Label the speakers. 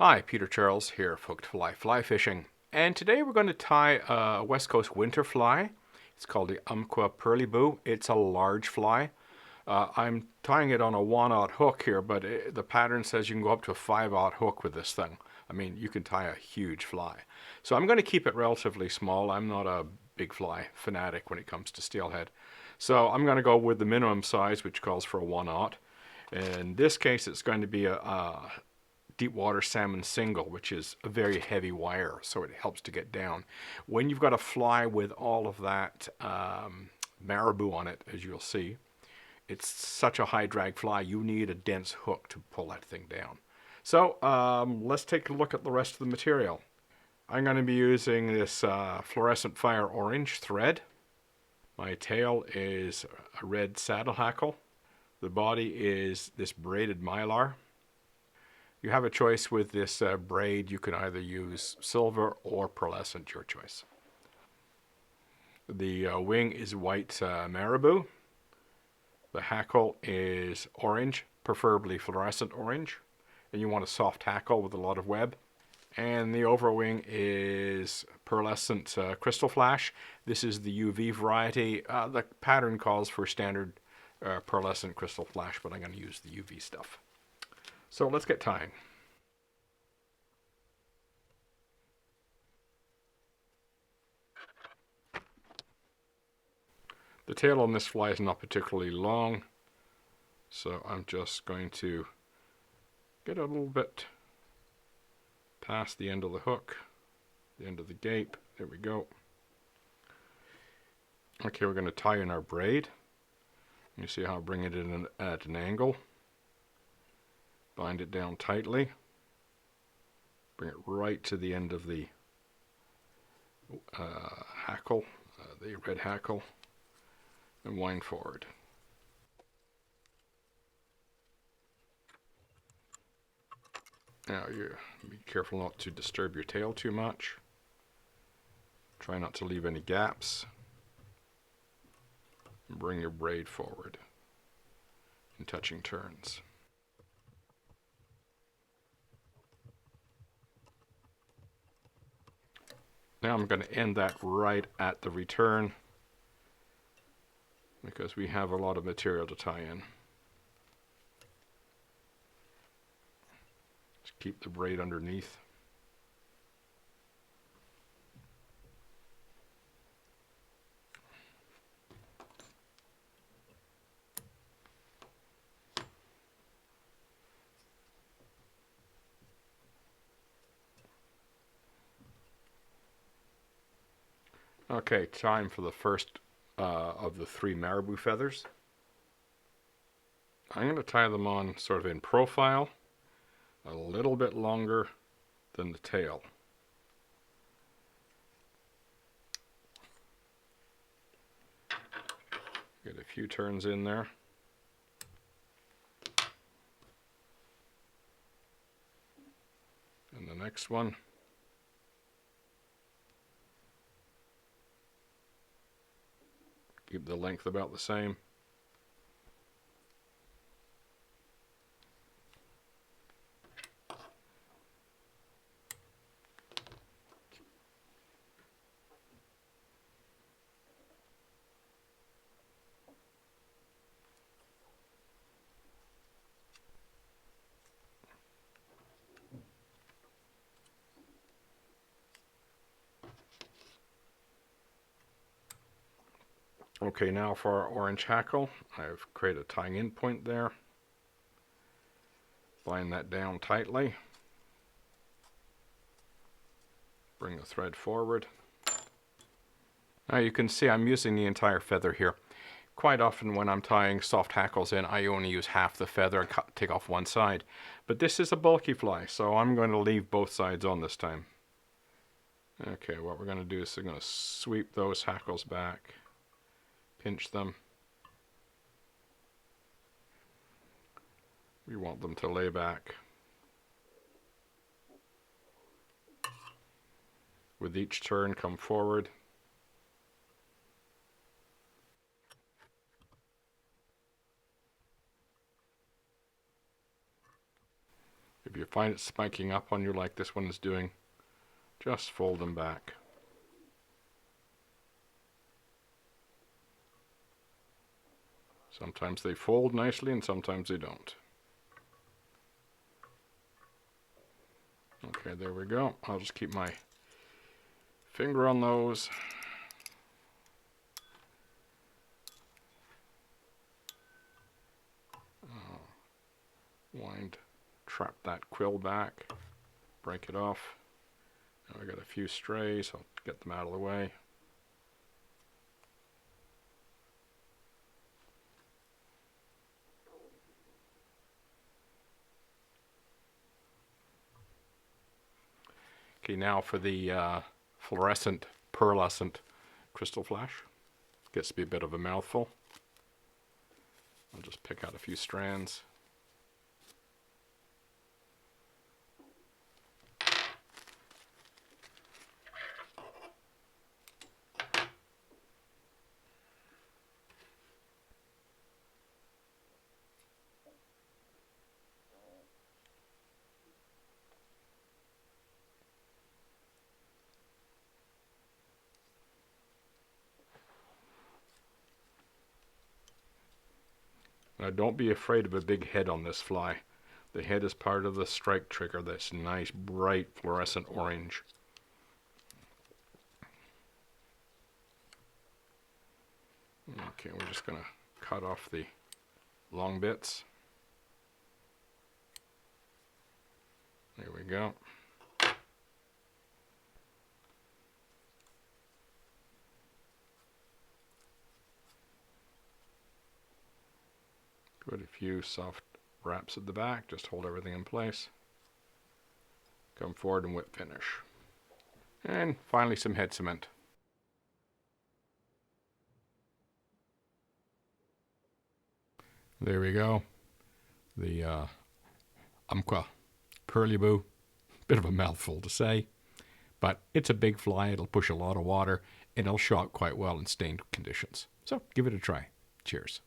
Speaker 1: Hi, Peter Charles here, Hooked Fly Fly Fishing. And today we're going to tie a West Coast winter fly. It's called the Umpqua Perly-bou. It's a large fly. I'm tying it on a 1/0 hook here, but the pattern says you can go up to a 5/0 hook with this thing. I mean, you can tie a huge fly. So I'm going to keep it relatively small. I'm not a big fly fanatic when it comes to steelhead. So I'm going to go with the minimum size, which calls for a 1/0. In this case, it's going to be a Deepwater salmon single, which is a very heavy wire, so it helps to get down. When you've got a fly with all of that Marabou on it, as you'll see, it's such a high drag fly, you need a dense hook to pull that thing down. So let's take a look at the rest of the material. I'm going to be using this fluorescent fire orange thread. My tail is a red saddle hackle. The body is this braided Mylar. You have a choice with this braid. You can either use silver or pearlescent, your choice. The wing is white Marabou. The hackle is orange, preferably fluorescent orange. And you want a soft hackle with a lot of web. And the overwing is pearlescent crystal flash. This is the UV variety. The pattern calls for standard pearlescent crystal flash, but I'm going to use the UV stuff. So let's get tying. The tail on this fly is not particularly long, so I'm just going to get a little bit past the end of the hook, the end of the gape. There we go. Okay, we're going to tie in our braid. You see how I bring it in at an angle. Bind it down tightly. Bring it right to the end of the hackle, the red hackle, and wind forward. Now you be careful not to disturb your tail too much. Try not to leave any gaps. And bring your braid forward in touching turns. Now I'm going to end that right at the return because we have a lot of material to tie in. Just keep the braid underneath. Okay, time for the first of the 3 Marabou feathers. I'm going to tie them on sort of in profile, a little bit longer than the tail. Get a few turns in there. And the next one. Keep the length about the same. Okay, now for our orange hackle, I've created a tying in point there. Bind that down tightly. Bring the thread forward. Now you can see I'm using the entire feather here. Quite often when I'm tying soft hackles in, I only use half the feather and take off one side. But this is a bulky fly, so I'm going to leave both sides on this time. Okay, what we're going to do is we're going to sweep those hackles back. Pinch them. We want them to lay back. With each turn, come forward. If you find it spiking up on you like this one is doing, just fold them back. Sometimes they fold nicely and sometimes they don't. Okay, there we go. I'll just keep my finger on those. Trap that quill back, break it off. Now I got a few strays, I'll get them out of the way. Okay, now for the fluorescent, pearlescent crystal flash. Gets to be a bit of a mouthful. I'll just pick out a few strands. Now don't be afraid of a big head on this fly. The head is part of the strike trigger, this nice bright fluorescent orange. Okay, we're just going to cut off the long bits. There we go. Put a few soft wraps at the back, just hold everything in place. Come forward and whip finish. And finally some head cement. There we go. The Umpqua Perly-bou. Bit of a mouthful to say, but it's a big fly. It'll push a lot of water and it'll show up quite well in stained conditions. So give it a try. Cheers.